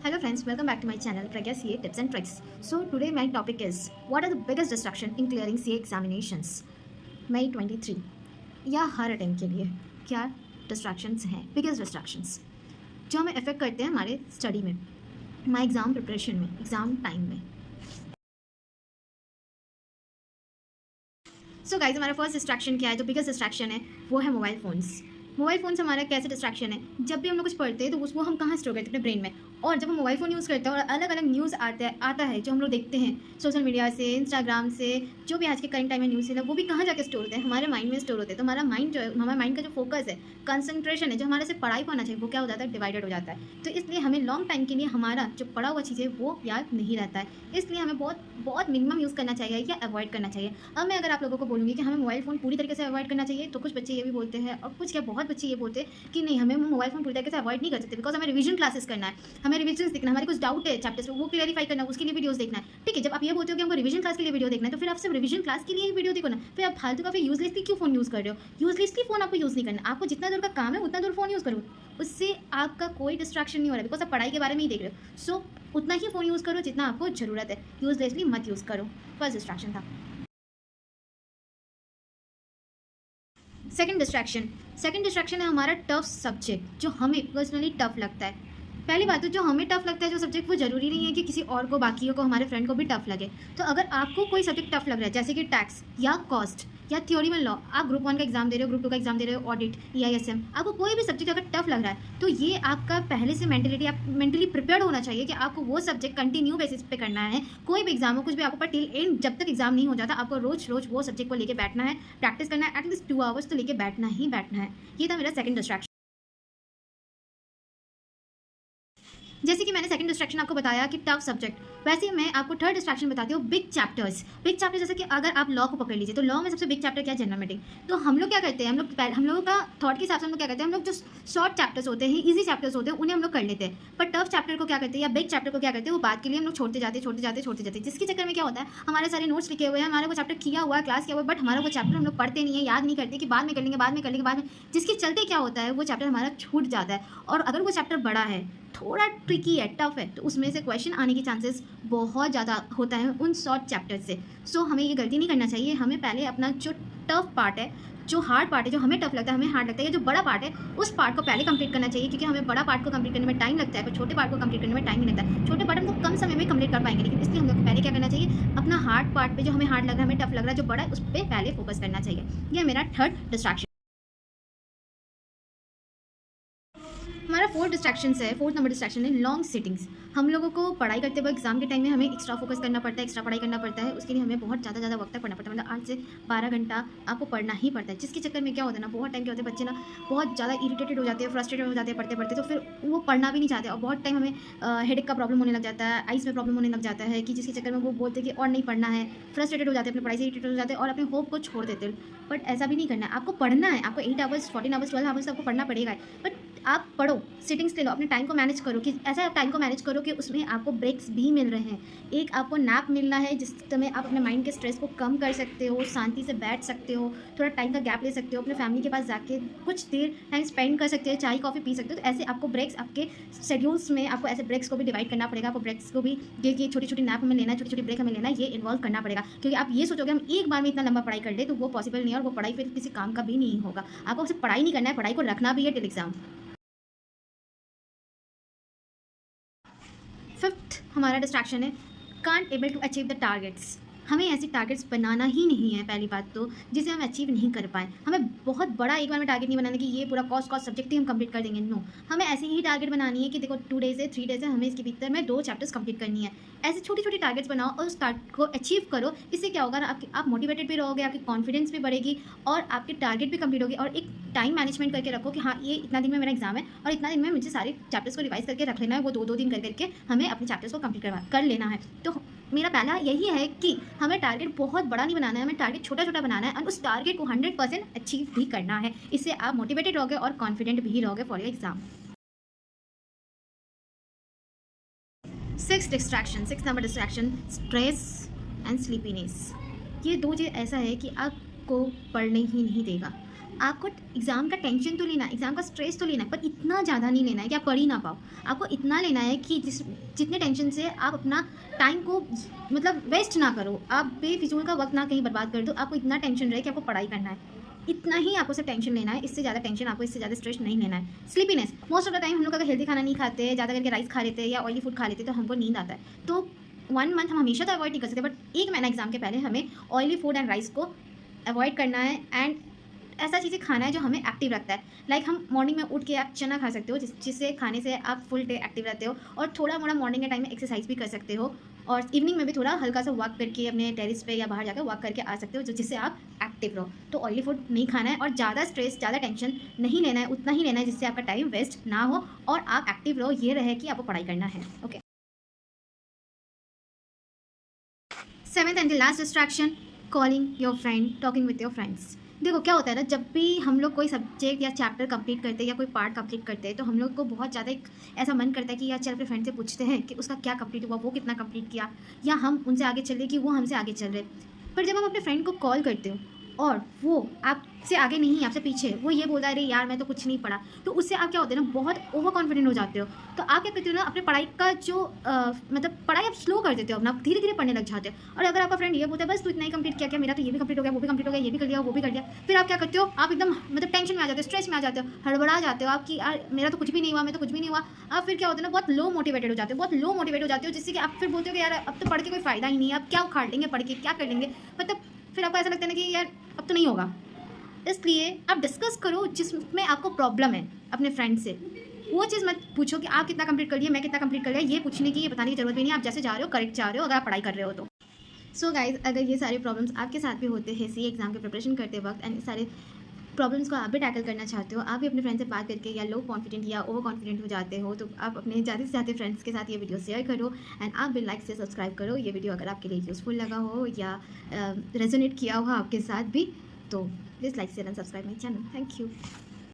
Hello friends, welcome back to my channel Pragya CA Tips and Tricks. So today my topic is what are the biggest distraction in clearing CA examinations? May 23 या हर attempt के लिए क्या distractions हैं, biggest distractions जो हमें affect करते हैं हमारे स्टडी में, हमारे एग्ज़ाम प्रिपरेशन में, एग्ज़ाम टाइम में. सो गाइज हमारा फर्स्ट डिस्ट्रैक्शन क्या है, जो बिगेस्ट डिस्ट्रैक्शन है वो है मोबाइल फ़ोन्स. मोबाइल फ़ोन से हमारा कैसे डिस्ट्रैक्शन है, जब भी हम लोग कुछ पढ़ते हैं तो उसको हम कहाँ स्टोर करते हैं? अपने ब्रेन में. और जब हम मोबाइल फ़ोन यूज़ करते हैं और अलग अलग न्यूज़ आता है जो हम लोग देखते हैं सोशल मीडिया से, इंस्टाग्राम से, जो भी आज के करंट टाइम में न्यूज़ है वो भी कहाँ जाके स्टोर होते हैं? हमारे माइंड में स्टोर होते हैं. तो हमारा माइंड जो है, हमारे माइंड का जो फोकस है, कंसंट्रेशन है, जो हमारे से पढ़ाई पर होना चाहिए, वो क्या हो जाता है? डिवाइडेड हो जाता है. तो इसलिए हमें लॉन्ग टाइम के लिए हमारा जो पढ़ा हुआ चीज़ है वो याद नहीं रहता है. इसलिए हमें बहुत मिनिमम यूज़ करना चाहिए या अवॉइड करना चाहिए. अब मैं अगर आप लोगों को बोलूँगी कि हमें मोबाइल फ़ोन पूरी तरीके से अवॉइड करना चाहिए, तो कुछ बच्चे ये भी बोलते हैं और कुछ क्या बहुत बच्चे ये बोलते हैं कि नहीं, हमें मोबाइल फ़ोन पूरी तरीके से अवॉइड नहीं कर सकते, बिकॉज हमें रिवीजन क्लासेस करना है, हमें रिवीजन देखना है, हमारे कुछ डाउट है चैप्टर्स में वो क्लियरिफाई करना है, उसके लिए वीडियोस देखना है. ठीक है, जब आप ये बोलते हो कि हमको रिवीजन क्लास के लिए वीडियो देखना है, तो फिर आप सिर्फ रिवीजन क्लास के लिए ही वीडियो देखो ना. फिर आप फालतू का फिर यूजलेसली क्यों फोन यूज़ कर रहे हो? यूजलेसली फोन आपको यूज़ नहीं करना. आपको जितना दूर का काम है उतना दूर फोन यूज़ करो, उससे आपका कोई डिस्ट्रैक्शन नहीं हो रहा है, बिकॉज आप पढ़ाई के बारे में ही देख रहे हो. सो उतना ही फोन यूज़ करो जितना आपको ज़रूरत है, यूजलेसली मत यूज़ करो. फर्स्ट डिस्ट्रैक्शन था. सेकंड डिस्ट्रैक्शन है हमारा टफ सब्जेक्ट, जो हमें पर्सनली टफ लगता है. पहली बात तो जो हमें टफ लगता है जो सब्जेक्ट, वो ज़रूरी नहीं है कि किसी और को, बाकियों को, हमारे फ्रेंड को भी टफ लगे. तो अगर आपको कोई सब्जेक्ट टफ लग रहा है, जैसे कि टैक्स या कॉस्ट या थ्योरी में लॉ, आप ग्रुप 1 का एग्जाम दे रहे हो, ग्रुप 2 का एग्जाम दे रहे हो, ऑडिट, EISM, आपको कोई भी सब्जेक्ट अगर टफ लग रहा है, तो ये आपका पहले से मेंटली प्रिपेयर्ड होना चाहिए कि आपको वो सब्जेक्ट कंटिन्यू बेसिस पे करना है. कोई भी एग्जाम हो, कुछ भी आपको, पर टिल एंड जब तक एग्जाम नहीं हो जाता, आपको रोज वो सब्जेक्ट को लेकर बैठना है, प्रैक्टिस करना है, एटलीस्ट 2 आवर्स तो लेके बैठना ही बैठना है. ये था मेरा सेकंड डिस्ट्रैक्शन. जैसे कि मैंने सेकंड डिस्ट्रैक्शन आपको बताया कि टफ सब्जेक्ट, वैसे मैं आपको थर्ड डिस्ट्रैक्शन बताती हूँ, बिग चैप्टर्स. जैसे कि अगर आप लॉ को पकड़ लीजिए, तो लॉ में सबसे बिग चैप्टर क्या है? General meeting. तो हम लोग क्या करते हैं, हम लोगों का थॉट के हिसाब से हम लोग क्या करते हैं, हम लोग जो शॉर्ट चैप्टर्स होते हैं, ईजी चैप्टर्स होते हैं, उन्हें हम लोग कर लेते हैं. पर टफ चैप्टर को क्या करते हैं, या बिग चैप्टर को क्या करते हैं, वो बात के लिए हम लोग छोड़ते जाते, जिसके चक्कर में क्या होता है, हमारे सारे नोट्स लिखे हुए हैं, हमारे वो चैप्टर किया हुआ है, क्लास किया हुआ है, बट हमारा वो चैप्टर हम लोग पढ़ते नहीं है, याद नहीं करते कि बाद में कर लेंगे, जिसके चलते क्या होता है, वो चैप्टर हमारा छूट जाता है. और अगर वो चैप्टर बड़ा है, थोड़ा ट्रिकी है, टफ है, तो उसमें से क्वेश्चन आने के चांसेस बहुत ज़्यादा होता है उन शॉर्ट चैप्टर से. सो हमें ये गलती नहीं करना चाहिए. हमें पहले अपना जो टफ पार्ट है, जो हार्ड पार्ट है, जो हमें टफ लगता है, हमें हार्ड लगता है, जो बड़ा पार्ट है, उस पार्ट को पहले कंप्लीट करना चाहिए, क्योंकि हमें बड़ा पार्ट को कंप्लीट करने में टाइम लगता है, पर छोटे पार्ट को कंप्लीट करने में टाइम नहीं लगता है. छोटे पार्ट हम लोग कम समय में कंप्लीट कर पाएंगे, लेकिन इसलिए हम लोग को पहले क्या करना चाहिए, अपना हार्ड पार्ट पे, जो हमें हार्ड लग रहा है, हमें टफ लग रहा है, जो बड़ा है, उस पर पहले फोकस करना चाहिए. यह मेरा थर्ड डिस्ट्रैक्शन. हमारा फोर्थ नंबर डिस्ट्रैक्शन है लॉन्ग सिटिंग्स. हम लोगों को पढ़ाई करते वक्त एग्जाम के टाइम में हमें एक्स्ट्रा फोकस करना पड़ता है, एक्स्ट्रा पढ़ाई करना पड़ता है. उसके लिए हमें बहुत ज़्यादा वक्त तक पढ़ना पड़ता है, मतलब 8 से 12 घंटा आपको पढ़ना ही पड़ता है. जिसके चक्कर में क्या होता है ना, बहुत टाइम क्या होता है, बच्चे ना बहुत ज़्यादा इरिटेटेड हो जाते हैं, फ्रस्ट्रेटेड हो जाते हैं पढ़ते, तो फिर वो पढ़ना भी नहीं चाहते, और बहुत टाइम हमें हेडेक का प्रॉब्लम होने लग जाता है, आइस में प्रॉब्लम होने लग जाता है, कि जिसके चक्कर में वो बोलते हैं कि और नहीं पढ़ना है, फ्रस्ट्रेटेड हो जाते हैं, अपनी पढ़ाई से इरिटेटेड हो जाते हैं और अपने होप को छोड़ देते हैं. बट ऐसा भी नहीं करना है, आपको पढ़ना है. आपको 8 आवर्स, 14 आवर्स, 12 आवर्स आपको पढ़ना पड़ेगा. बट आप पढ़ो, सिटिंग्स ले लो, अपने टाइम को मैनेज करो, कि ऐसा टाइम को मैनेज करो कि उसमें आपको ब्रेक्स भी मिल रहे हैं. एक आपको नैप मिलना है, जिस समय आप अपने माइंड के स्ट्रेस को कम कर सकते हो, शांति से बैठ सकते हो, थोड़ा टाइम का गैप ले सकते हो, अपने फैमिली के पास जाके कुछ देर टाइम स्पेंड कर सकते हो, चाय कॉफ़ी पी सकते हो. तो ऐसे आपको ब्रेक्स, आपके शेड्यूल्स में आपको ऐसे ब्रेक्स को भी डिवाइड करना पड़ेगा. आपको ब्रेक्स को भी, ये छोटी नैप हमें लेना है, छोटी ब्रेक हमें लेना है, ये इन्वॉल्व करना पड़ेगा. क्योंकि आप ये सोचोगे हम एक बार में इतना लंबा पढ़ाई कर ले, तो वो पॉसिबल नहीं है, और वो पढ़ाई फिर किसी काम का भी नहीं होगा. आपको सिर्फ पढ़ाई नहीं करना है, पढ़ाई को रखना भी है टिल एग्जाम. फिफ्थ हमारा डिस्ट्रैक्शन है can't able to achieve the targets. हमें ऐसे टारगेट्स बनाना ही नहीं है, पहली बात तो, जिसे हम अचीव नहीं कर पाए. हमें बहुत बड़ा एक बार में टारगेट नहीं बनाना कि ये पूरा कॉस्ट सब्जेक्ट ही हम कंप्लीट कर देंगे. नो, हमें ऐसे ही टारगेट बनानी है कि देखो 2 डेज है, 3 डेज है, हमें इसके भीतर में 2 चैप्टर्स कंप्लीट करनी है. ऐसे छोटी टारगेट्स बनाओ और उस टारगेट को अचीव करो. इससे क्या होगा, आप मोटिवेटेड भी रहोगे, आपकी कॉन्फिडेंस भी बढ़ेगी, और आपके टारगेट भी कंप्लीट होगी. और एक टाइम मैनेजमेंट करके रखो कि हाँ, ये इतना दिन में मेरा एग्जाम है, और इतना दिन में मुझे सारे चैप्टर्स को रिवाइज करके रख लेना है. वो 2 दिन करके हमें अपने चैप्टर्स को कंप्लीट कर लेना है. तो मेरा पहला यही है कि हमें टारगेट बहुत बड़ा नहीं बनाना है, हमें टारगेट छोटा बनाना है, और उस टारगेट को 100% अचीव भी करना है. इससे आप मोटिवेटेड रहोगे और कॉन्फिडेंट भी रहोगे for your exam. 6 number distraction, stress and sleepiness. ये 2 चीज़ ऐसा है कि आपको पढ़ने ही नहीं देगा. आपको एग्ज़ाम का टेंशन तो लेना है, एग्ज़ाम का स्ट्रेस तो लेना है, पर इतना ज़्यादा नहीं लेना है कि आप पढ़ ही ना पाओ। आपको इतना लेना है कि जितने टेंशन से आप अपना टाइम को मतलब वेस्ट ना करो, आप बेफिजूल का वक्त ना कहीं बर्बाद कर दो। आपको इतना टेंशन रहे कि आपको पढ़ाई करना है, इतना ही आपको सिर्फ टेंशन लेना है। इससे ज़्यादा टेंशन आपको, इससे ज़्यादा स्ट्रेस नहीं लेना है। Sleepiness, most of the time हम लोग अगर हेल्दी खाना नहीं खाते, ज़्यादा करके राइस खा लेते हैं या ऑयली फूड खा लेते हैं, तो हमको नींद आता है। तो 1 मंथ हम हमेशा तो अवॉइड नहीं कर सकते, बट 1 महीना एग्जाम के पहले हमें ऑयली फूड एंड राइस को अवॉइड करना है एंड ऐसा चीज़ें खाना है जो हमें एक्टिव रखता है। लाइक हम मॉर्निंग में उठ के आप चना खा सकते हो, जिससे खाने से आप फुल डे एक्टिव रहते हो, और थोड़ा मोड़ा मॉर्निंग के टाइम में एक्सरसाइज भी कर सकते हो, और इवनिंग में भी थोड़ा हल्का सा वॉक करके अपने टेरिस पे या बाहर जाकर वॉक करके आ सकते हो, जिससे आप एक्टिव रहो। तो ऑयली फूड नहीं खाना है और ज़्यादा स्ट्रेस, ज़्यादा टेंशन नहीं लेना है, उतना ही लेना है जिससे आपका टाइम वेस्ट ना हो और आप एक्टिव रहो, ये रहे कि आपको पढ़ाई करना है। Okay, 7th and the last distraction, calling your friend, talking with your friends. देखो क्या होता है ना, जब भी हम लोग कोई सब्जेक्ट या चैप्टर कंप्लीट करते हैं या कोई पार्ट कंप्लीट करते हैं, तो हम लोग को बहुत ज़्यादा एक ऐसा मन करता है कि यार चल अपने फ्रेंड से पूछते हैं कि उसका क्या कंप्लीट हुआ, वो कितना कंप्लीट किया, या हम उनसे आगे चल रहे कि वो हमसे आगे चल रहे। पर जब हम अपने फ्रेंड को कॉल करते हो और वो आपसे आगे नहीं, आपसे पीछे, वो ये बोलता है अरे यार मैं तो कुछ नहीं पढ़ा, तो उससे आप क्या होते हैं ना, बहुत ओवर कॉन्फिडेंट हो जाते हो। तो आप क्या करते हो ना, अपने पढ़ाई का जो मतलब पढ़ाई आप स्लो कर देते हो, अपना धीरे धीरे पढ़ने लग जाते हो। और अगर आपका फ्रेंड ये बोलता है बस तू इतना ही कंप्लीट किया, क्या मेरा तो ये भी कंप्लीट हो गया, वो भी कंप्लीट हो गया, ये भी कर लिया, वो भी कर लिया, फिर आप क्या करते हो, आप एकदम मतलब टेंशन में आ जाते हो, स्ट्रेस में आ जाते हो, हड़बड़ा जाते हो, आपकी यार मेरा तो कुछ भी नहीं हुआ, मैं तो कुछ भी नहीं हुआ। आप फिर क्या होता है ना, बहुत लो मोटिवेटेड हो जाते हो, बहुत लो मोटिवेट हो जाते हो, जिससे कि आप फिर बोलते हो कि यार अब तो पढ़ के कोई फायदा ही नहीं है, अब क्या उखाड़ लेंगे पढ़ के, क्या कर लेंगे, मतलब फिर आपको ऐसा लगता है ना कि यार अब तो नहीं होगा। इसलिए आप डिस्कस करो जिसमें आपको प्रॉब्लम है अपने फ्रेंड से। वो चीज़ मत पूछो कि आप कितना कंप्लीट कर लिया, मैं कितना कंप्लीट कर लिया, ये पूछने की, ये बताने की जरूरत भी नहीं। आप जैसे जा रहे हो करेक्ट जा रहे हो, अगर आप पढ़ाई कर रहे हो तो। सो गाइज, अगर ये सारे प्रॉब्लम्स आपके साथ भी होते हैं सी एग्जाम की प्रिपरेशन करते वक्त, एंड सारे प्रॉब्लम्स को आप भी टैकल करना चाहते हो, आप भी अपने फ्रेंड से बात करके या लो कॉन्फिडेंट या ओवर कॉन्फिडेंट हो जाते हो, तो आप अपने ज़्यादा से ज़्यादा फ्रेंड्स के साथ ये वीडियो शेयर करो, एंड आप भी लाइक से सब्सक्राइब करो। ये वीडियो अगर आपके लिए यूज़फुल लगा हो या रेजोनेट किया हो आपके साथ भी, तो please like share and subscribe my channel. Thank you.